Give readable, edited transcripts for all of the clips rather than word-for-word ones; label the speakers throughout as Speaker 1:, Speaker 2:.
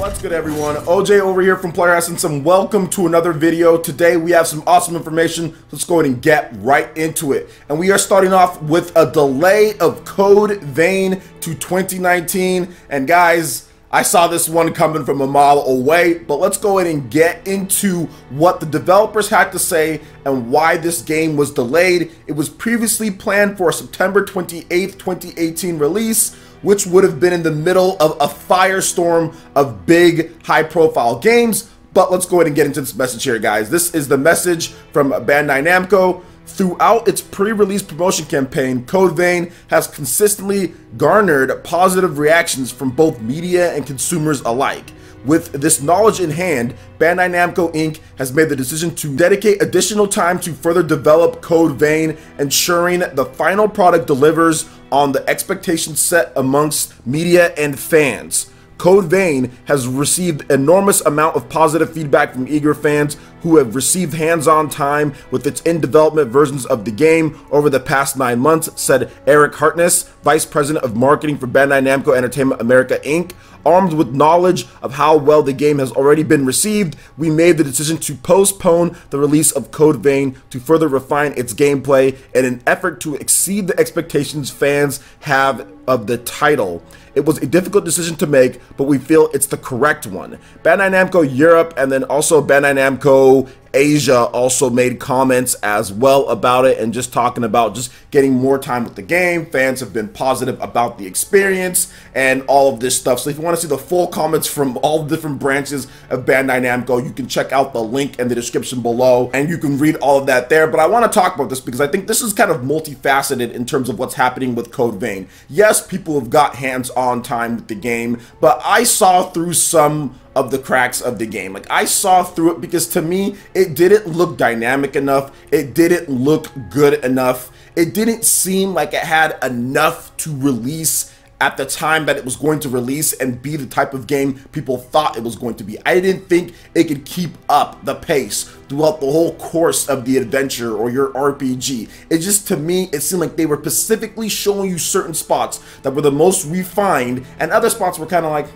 Speaker 1: What's good, everyone? OJ over here from Player Essence, and welcome to another video. Today we have some awesome information. Let's go ahead and get right into it. And we are starting off with a delay of Code Vein to 2019. And guys, I saw this one coming from a mile away, but let's go ahead and get into what the developers had to say and why this game was delayed. It was previously planned for a September 28th, 2018 release, which would have been in the middle of a firestorm of big, high-profile games. But let's go ahead and get into this message here, guys. This is the message from Bandai Namco. Throughout its pre-release promotion campaign, Code Vein has consistently garnered positive reactions from both media and consumers alike. With this knowledge in hand, Bandai Namco Inc. has made the decision to dedicate additional time to further develop Code Vein, ensuring the final product delivers on the expectations set amongst media and fans. Code Vein has received enormous amount of positive feedback from eager fans who have received hands-on time with its in-development versions of the game over the past 9 months, said Eric Hartness, Vice President of Marketing for Bandai Namco Entertainment America Inc. Armed with knowledge of how well the game has already been received, we made the decision to postpone the release of Code Vein to further refine its gameplay in an effort to exceed the expectations fans have of the title. It was a difficult decision to make, but we feel it's the correct one. Bandai Namco Europe and then also Bandai Namco Asia also made comments as well about it, and just talking about just getting more time with the game. Fans have been positive about the experience and all of this stuff. So if you want to see the full comments from all the different branches of Bandai Namco, you can check out the link in the description below and you can read all of that there. But I want to talk about this because I think this is kind of multifaceted in terms of what's happening with Code Vein. Yes, people have got hands-on time with the game, but I saw through some of the cracks of the game. Like, I saw through it because to me, it didn't look dynamic enough. It didn't look good enough. It didn't seem like it had enough to release at the time that it was going to release and be the type of game people thought it was going to be. I didn't think it could keep up the pace throughout the whole course of the adventure or your RPG. It just, to me, it seemed like they were specifically showing you certain spots that were the most refined, and other spots were kind of like,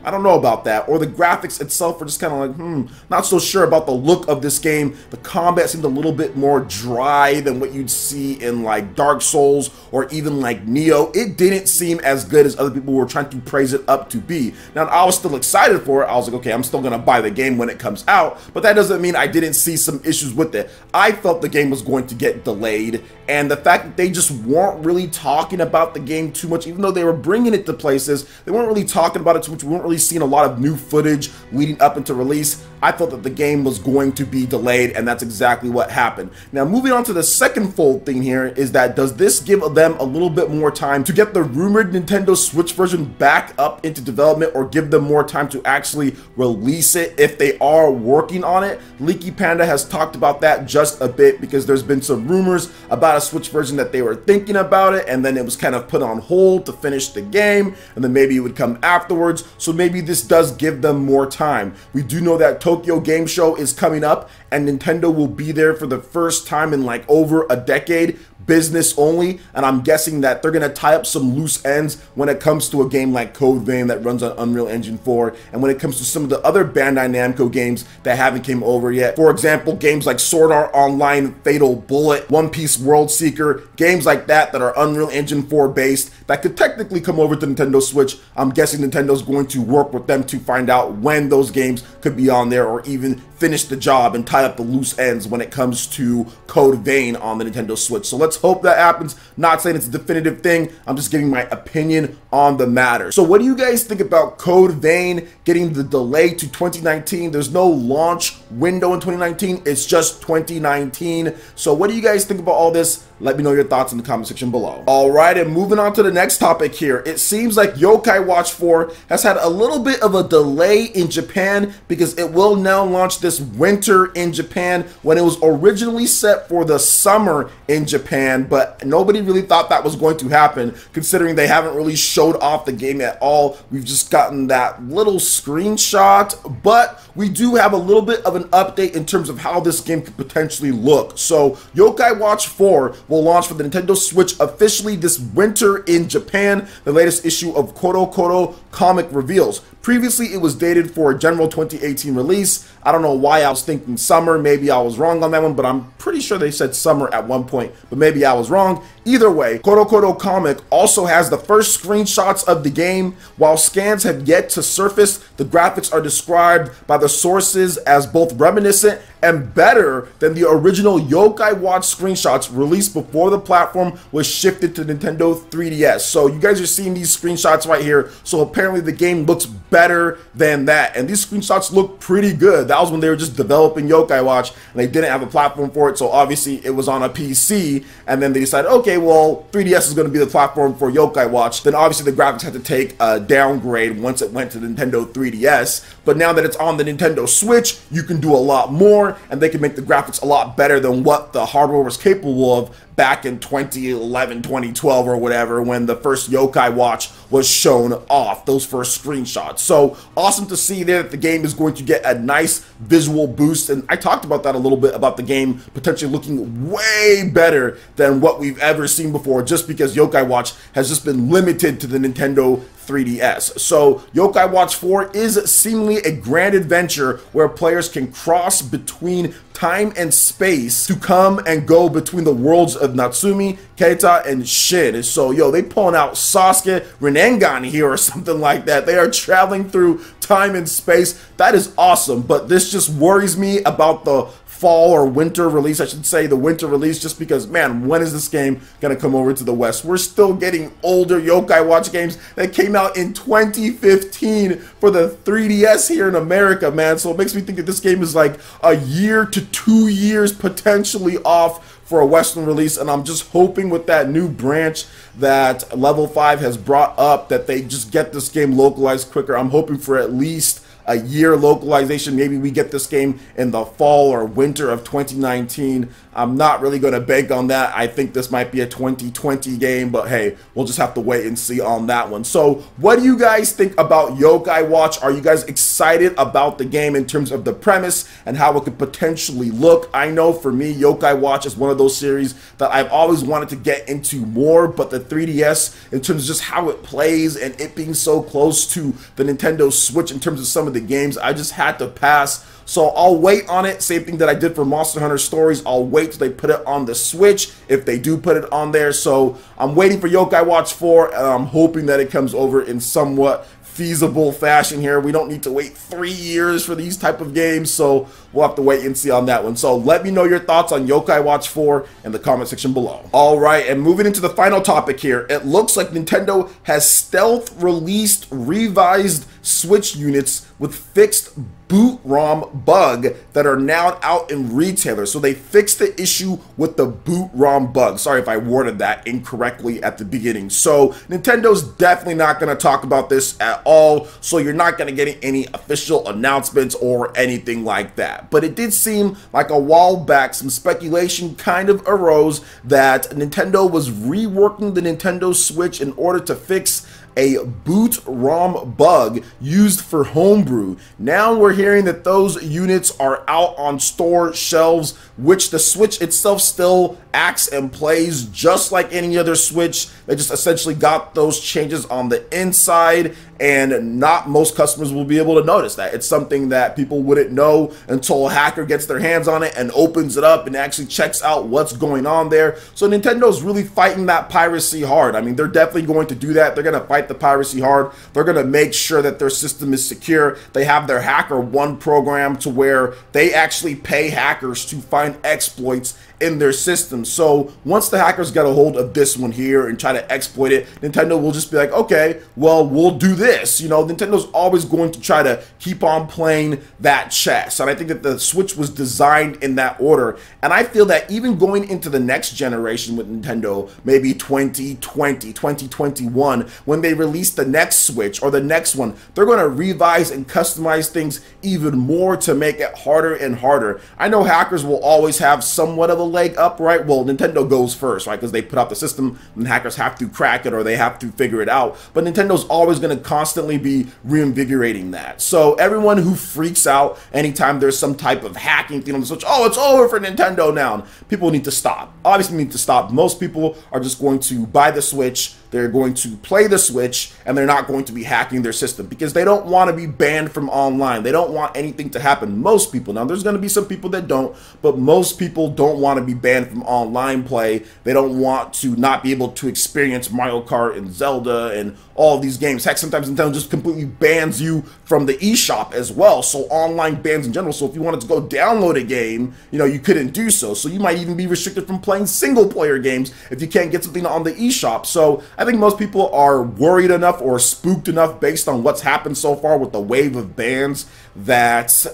Speaker 1: I don't know about that. Or the graphics itself were just kind of like, not so sure about the look of this game. The combat seemed a little bit more dry than what you'd see in like Dark Souls or even like Nioh. It didn't seem as good as other people were trying to praise it up to be. Now, I was still excited for it. I was like, okay, I'm still gonna buy the game when it comes out, but that doesn't mean I didn't see some issues with it. I felt the game was going to get delayed, and the fact that they just weren't really talking about the game too much, even though they were bringing it to places, they weren't really talking about it too much. We weren't really seeing a lot of new footage leading up into release. I thought that the game was going to be delayed, and that's exactly what happened. Now, moving on to the second fold thing here is that does this give them a little bit more time to get the rumored Nintendo Switch version back up into development, or give them more time to actually release it if they are working on it? Leaky Panda has talked about that just a bit because there's been some rumors about a Switch version that they were thinking about it, and then it was kind of put on hold to finish the game, and then maybe it would come afterwards. So maybe this does give them more time. We do know that Tokyo Game Show is coming up, and Nintendo will be there for the first time in like over a decade, business only, and I'm guessing that they're gonna tie up some loose ends when it comes to a game like Code Vein that runs on Unreal Engine 4, and when it comes to some of the other Bandai Namco games that haven't came over yet. For example, games like Sword Art Online, Fatal Bullet, One Piece World Seeker, games like that are Unreal Engine 4 based that could technically come over to Nintendo Switch. I'm guessing Nintendo's going to work with them to find out when those games could be on there, or even finish the job and tie up the loose ends when it comes to Code Vein on the Nintendo Switch. So let's hope that happens. Not saying it's a definitive thing, I'm just giving my opinion on the matter. So what do you guys think about Code Vein getting the delay to 2019? There's no launch window in 2019, it's just 2019. So what do you guys think about all this? Let me know your thoughts in the comment section below. Alright, and moving on to the next topic here. It seems like Yokai Watch 4 has had a little bit of a delay in Japan because it will now launch this winter in Japan when it was originally set for the summer in Japan, but nobody really thought that was going to happen considering they haven't really showed off the game at all. We've just gotten that little screenshot, but we do have a little bit of an update in terms of how this game could potentially look. So Yokai Watch 4 will will launch for the Nintendo Switch officially this winter in Japan, the latest issue of Koro Koro comic reveals. Previously, it was dated for a general 2018 release. I don't know why I was thinking summer. Maybe I was wrong on that one, but I'm pretty sure they said summer at one point, but maybe I was wrong. Either way, Koro Koro comic also has the first screenshots of the game. While scans have yet to surface, the graphics are described by the sources as both reminiscent and better than the original Yokai Watch screenshots released before the platform was shifted to Nintendo 3DS. So you guys are seeing these screenshots right here. So apparently the game looks better than that. And these screenshots look pretty good. That was when they were just developing Yokai Watch and they didn't have a platform for it. So obviously it was on a PC, and then they decided, okay, well, 3DS is going to be the platform for Yokai Watch. Then obviously the graphics had to take a downgrade once it went to the Nintendo 3DS. But now that it's on the Nintendo Switch, you can do a lot more, and they can make the graphics a lot better than what the hardware was capable of back in 2011, 2012 or whatever, when the first Yokai Watch was shown off, those first screenshots. So awesome to see there that the game is going to get a nice visual boost, and I talked about that a little bit, about the game potentially looking way better than what we've ever seen before, just because Yokai Watch has just been limited to the Nintendo 3DS. So Yokai Watch 4 is seemingly a grand adventure where players can cross between time and space to come and go between the worlds of Natsumi, Keita, and Shin. So yo, they pulling out Sasuke Rinnegan here or something like that. They are traveling through time and space. That is awesome, but this just worries me about the fall or winter release, I should say, the winter release, just because, man, when is this game gonna come over to the West? We're still getting older Yokai Watch games that came out in 2015 for the 3DS here in America, man. So it makes me think that this game is like a year to 2 years potentially off for a Western release, and I'm just hoping with that new branch that Level 5 has brought up that they just get this game localized quicker. I'm hoping for at least a year localization. Maybe we get this game in the fall or winter of 2019. I'm not really going to bank on that. I think this might be a 2020 game, but hey, we'll just have to wait and see on that one. So what do you guys think about Yokai Watch? Are you guys excited about the game in terms of the premise and how it could potentially look? I know for me, Yokai Watch is one of those series that I've always wanted to get into more, but the 3DS, in terms of just how it plays and it being so close to the Nintendo Switch in terms of some of the games, I just had to pass. So I'll wait on it. Same thing that I did for Monster Hunter Stories. I'll wait till they put it on the Switch, if they do put it on there. So I'm waiting for Yokai Watch 4, and I'm hoping that it comes over in somewhat feasible fashion here. We don't need to wait 3 years for these type of games, so we'll have to wait and see on that one. So let me know your thoughts on Yokai Watch 4 in the comment section below. All right, and moving into the final topic here, it looks like Nintendo has stealth released revised Switch units with fixed boot ROM bug that are now out in retailers. So they fixed the issue with the boot ROM bug. Sorry if I worded that incorrectly at the beginning. So Nintendo's definitely not going to talk about this at all. So you're not going to get any official announcements or anything like that. But it did seem like a while back some speculation kind of arose that Nintendo was reworking the Nintendo Switch in order to fix a boot ROM bug used for homebrew. Now we're hearing that those units are out on store shelves, which the Switch itself still acts and plays just like any other Switch. They just essentially got those changes on the inside, and not most customers will be able to notice that. It's something that people wouldn't know until a hacker gets their hands on it and opens it up and actually checks out what's going on there. So Nintendo's really fighting that piracy hard. I mean, they're definitely going to do that. They're going to fight the piracy hard. They're going to make sure that their system is secure. They have their HackerOne program to where they actually pay hackers to find exploits in their system. So once the hackers get a hold of this one here and try to exploit it, Nintendo will just be like, okay, well, we'll do this. You know, Nintendo's always going to try to keep on playing that chess. And I think that the Switch was designed in that order. And I feel that even going into the next generation with Nintendo, maybe 2020, 2021, when they release the next Switch or the next one, they're going to revise and customize things even more to make it harder and harder. I know hackers will always have somewhat of a leg up, right? Well, Nintendo goes first, right? Because they put out the system and hackers have to crack it or they have to figure it out. But Nintendo's always going to constantly be reinvigorating that. So everyone who freaks out anytime there's some type of hacking thing on the Switch, oh, it's over for Nintendo now. People need to stop. Obviously need to stop. Most people are just going to buy the Switch, they're going to play the Switch, and they're not going to be hacking their system because they don't want to be banned from online. They don't want anything to happen. Most people, now there's going to be some people that don't, but most people don't want to be banned from online play. They don't want to not be able to experience Mario Kart and Zelda and all these games. Heck, sometimes Nintendo just completely bans you from the eShop as well. So online bans in general. So if you wanted to go download a game, you know, you couldn't do so. So you might even be restricted from playing single player games if you can't get something on the eShop. So I think most people are worried enough or spooked enough based on what's happened so far with the wave of bans that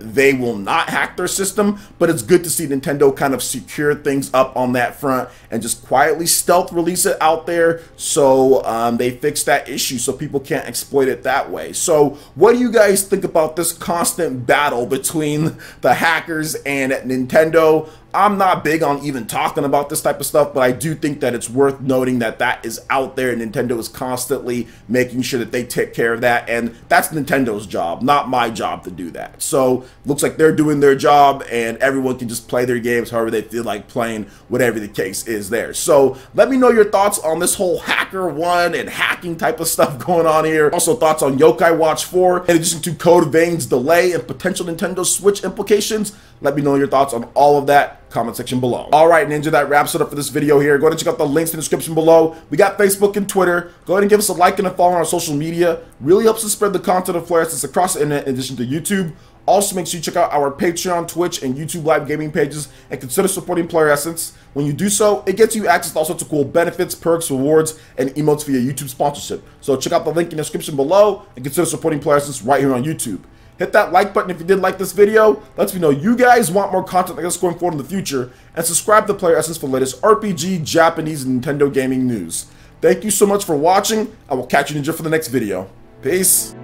Speaker 1: they will not hack their system. But it's good to see Nintendo kind of secure things up on that front and just quietly stealth release it out there, so they fix that issue so people can't exploit it that way. So what do you guys think about this constant battle between the hackers and Nintendo? I'm not big on even talking about this type of stuff, but I do think that it's worth noting that that is out there and Nintendo is constantly making sure that they take care of that, and that's Nintendo's job, not my job to do that. So looks like they're doing their job and everyone can just play their games however they feel like playing, whatever the case is there. So let me know your thoughts on this whole hacker one and hacking type of stuff going on here. Also thoughts on Yokai Watch 4 in addition to Code Vein's delay and potential Nintendo Switch implications. Let me know your thoughts on all of that. Comment section below. All right, Ninja, that wraps it up for this video here. Go ahead and check out the links in the description below. We got Facebook and Twitter. Go ahead and give us a like and a follow on our social media. Really helps us spread the content of Flare Essence across the internet in addition to YouTube. Also, make sure you check out our Patreon, Twitch, and YouTube live gaming pages and consider supporting Player Essence. When you do so, it gets you access to all sorts of cool benefits, perks, rewards, and emotes via YouTube sponsorship. So check out the link in the description below and consider supporting Player Essence right here on YouTube. Hit that like button if you did like this video. Lets me know you guys want more content like this going forward in the future. And subscribe to Player Essence for the latest RPG, Japanese, and Nintendo gaming news. Thank you so much for watching. I will catch you, Ninja, for the next video. Peace.